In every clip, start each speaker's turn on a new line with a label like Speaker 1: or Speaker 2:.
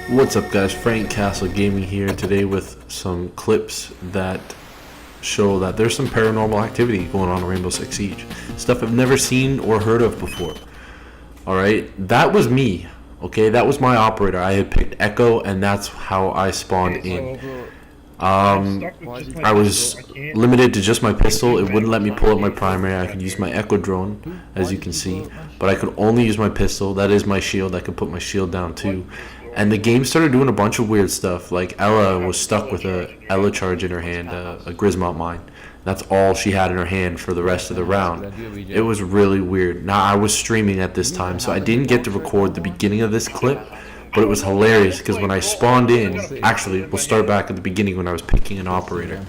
Speaker 1: What's up guys, Cappon.Gaming here today with some clips that show that there's some paranormal activity going on in Rainbow Six Siege. Stuff I've never seen or heard of before. Alright, that was me, okay, that was my operator. I had picked Echo and that's how I spawned in. I was limited to just my pistol. It wouldn't let me pull up my primary. I could use my Echo drone, as you can see, but I could only use my pistol. That is my shield. I could put my shield down too. And the game started doing a bunch of weird stuff. Like Ella was stuck with a Ella charge in her hand, a Grismont mine. That's all she had in her hand for the rest of the round. It was really weird. Now I was streaming at this time, so I didn't get to record the beginning of this clip, but it was hilarious because when I spawned in, actually we'll start back at the beginning when I was picking an operator.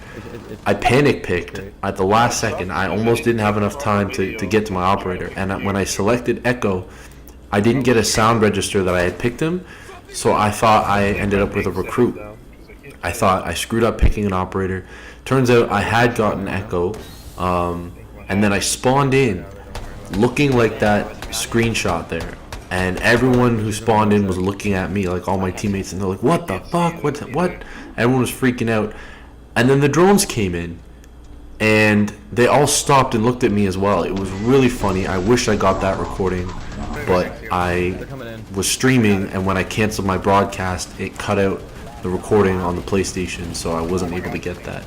Speaker 1: I panic picked at the last second. I almost didn't have enough time to get to my operator, and when I selected Echo, I didn't get a sound register that I had picked him. So I thought I ended up with a recruit. I thought I screwed up picking an operator. Turns out I had gotten Echo, and then I spawned in looking like that screenshot there. And everyone who spawned in was looking at me, like all my teammates, and they're like, what the fuck, what? Everyone was freaking out. And then the drones came in, and they all stopped and looked at me as well. It was really funny. I wish I got that recording, but I was streaming, and when I canceled my broadcast, it cut out the recording on the PlayStation, so I wasn't able to get that.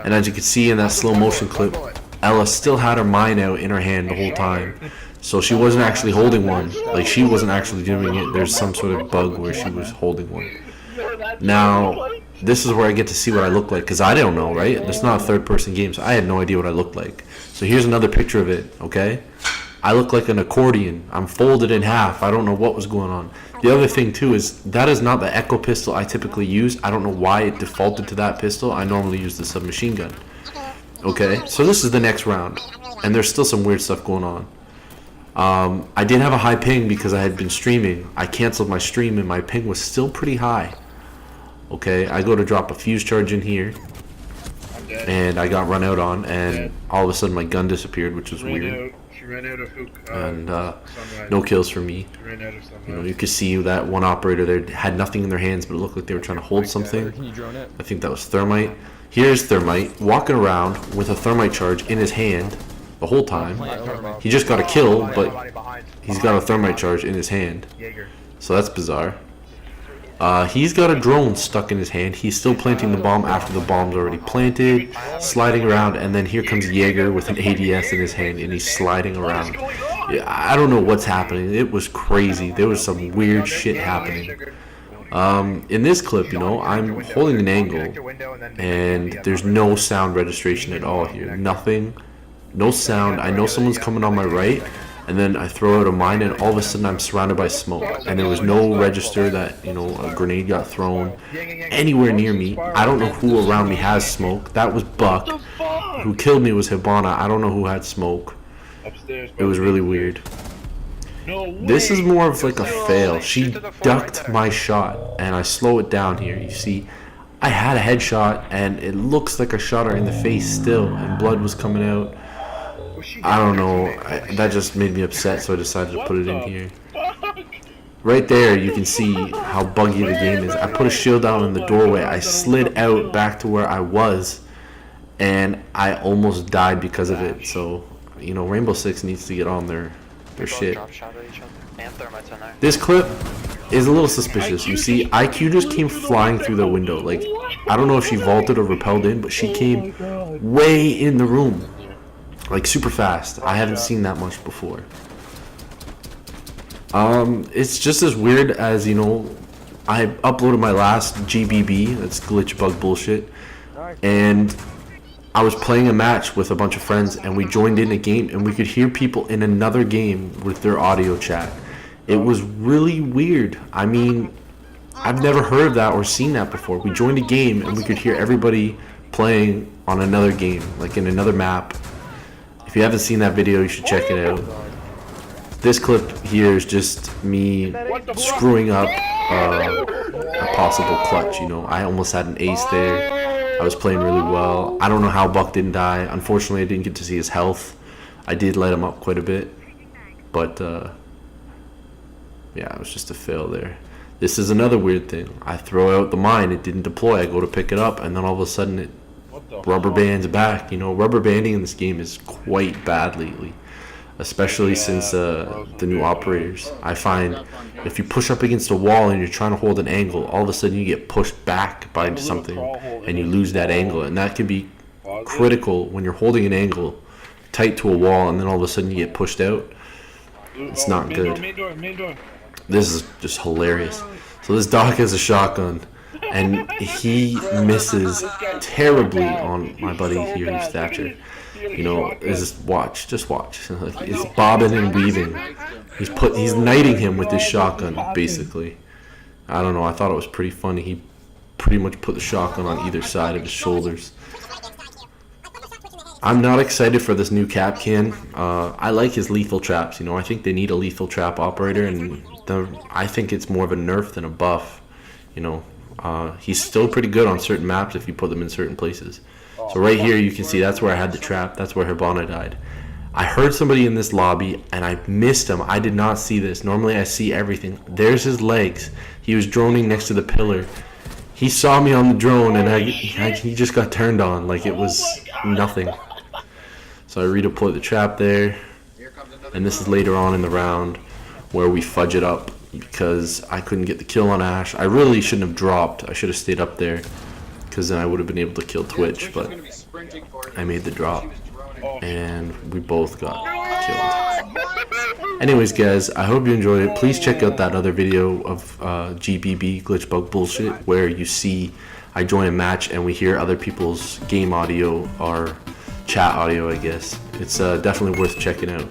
Speaker 1: And as you can see in that slow motion clip, Ella still had her mine out in her hand the whole time, so she wasn't actually holding one. Like, she wasn't actually doing it. There's some sort of bug where she was holding one. Now, this is where I get to see what I look like, because I don't know, right? It's not a third-person game, so I had no idea what I looked like. So here's another picture of it, okay? I look like an accordion. I'm folded in half. I don't know what was going on. The other thing, too, is that is not the Echo pistol I typically use. I don't know why it defaulted to that pistol. I normally use the submachine gun. Okay, so this is the next round, and there's still some weird stuff going on. I did have a high ping because I had been streaming. I canceled my stream, and my ping was still pretty high. Okay, I go to drop a fuse charge in here, and I got run out on, and all of a sudden my gun disappeared, which was weird. And no kills for me. You know, you could see that one operator there had nothing in their hands, but it looked like they were trying to hold something. I think that was Thermite. Here's Thermite walking around with a Thermite charge in his hand the whole time. He just got a kill, but he's got a Thermite charge in his hand, so that's bizarre. He's got a drone stuck in his hand. He's still planting the bomb after the bomb's already planted, sliding around, and then here comes Jaeger with an ADS in his hand, and he's sliding around. Yeah, I don't know what's happening. It was crazy. There was some weird shit happening. In this clip, you know, I'm holding an angle, and there's no sound registration at all here. Nothing. No sound. I know someone's coming on my right, and then I throw out a mine, and all of a sudden I'm surrounded by smoke, and there was no register that, you know, a grenade got thrown anywhere near me. I don't know who around me has smoke. That was Buck. Who killed me was Hibana. I don't know who had smoke. It was really weird. This is more of like a fail. She ducked my shot, and I slow it down here. You see, I had a headshot, and it looks like I shot her in the face still, and blood was coming out. I don't know, that just made me upset, so I decided to put it in here. Right there, you can see how buggy the game is. I put a shield down in the doorway, I slid out back to where I was, and I almost died because of it. So, you know, Rainbow Six needs to get on their shit. This clip is a little suspicious. You see, IQ just came flying through the window. Like, I don't know if she vaulted or rappelled in, but she came way in the room. Like, super fast. I haven't seen that much before. It's just as weird as, you know, I uploaded my last GBB, that's glitch bug bullshit, and I was playing a match with a bunch of friends, and we joined in a game, and we could hear people in another game with their audio chat. It was really weird. I mean, I've never heard of that or seen that before. We joined a game, and we could hear everybody playing on another game, like in another map. If you haven't seen that video, you should check it out. This clip here is just me screwing up a possible clutch, you know. I almost had an ace there. I was playing really well. I don't know how Buck didn't die. Unfortunately, I didn't get to see his health. I did light him up quite a bit. But, yeah, it was just a fail there. This is another weird thing. I throw out the mine, it didn't deploy. I go to pick it up, and then all of a sudden it rubber bands back. You know, rubber banding in this game is quite bad lately, especially since the new operators. I find if you push up against a wall and you're trying to hold an angle, all of a sudden you get pushed back by something and you lose that angle, and that can be critical when you're holding an angle tight to a wall and then all of a sudden you get pushed out. It's not good. This is just hilarious. So this Doc has a shotgun, and he misses terribly on my buddy here, Thatcher. You know, just watch. He's bobbing and weaving. He's knighting him with his shotgun, basically. I don't know. I thought it was pretty funny. He pretty much put the shotgun on either side of his shoulders. I'm not excited for this new cap can. I like his lethal traps. You know, I think they need a lethal trap operator, and I think it's more of a nerf than a buff. You know, he's still pretty good on certain maps if you put them in certain places. So right here you can see that's where I had the trap. That's where Hibana died. I heard somebody in this lobby and I missed him. I did not see this. Normally I see everything. There's his legs. He was droning next to the pillar. He saw me on the drone and he just got turned on like it was nothing. So I redeployed the trap there, and this is later on in the round where we fudge it up because I couldn't get the kill on Ash. I really shouldn't have dropped. I should have stayed up there because then I would have been able to kill Twitch, but I made the drop and we both got killed. Anyways guys, I hope you enjoyed it. Please check out that other video of GBB glitch bug bullshit where you see I join a match and we hear other people's game audio or chat audio, I guess. It's definitely worth checking out.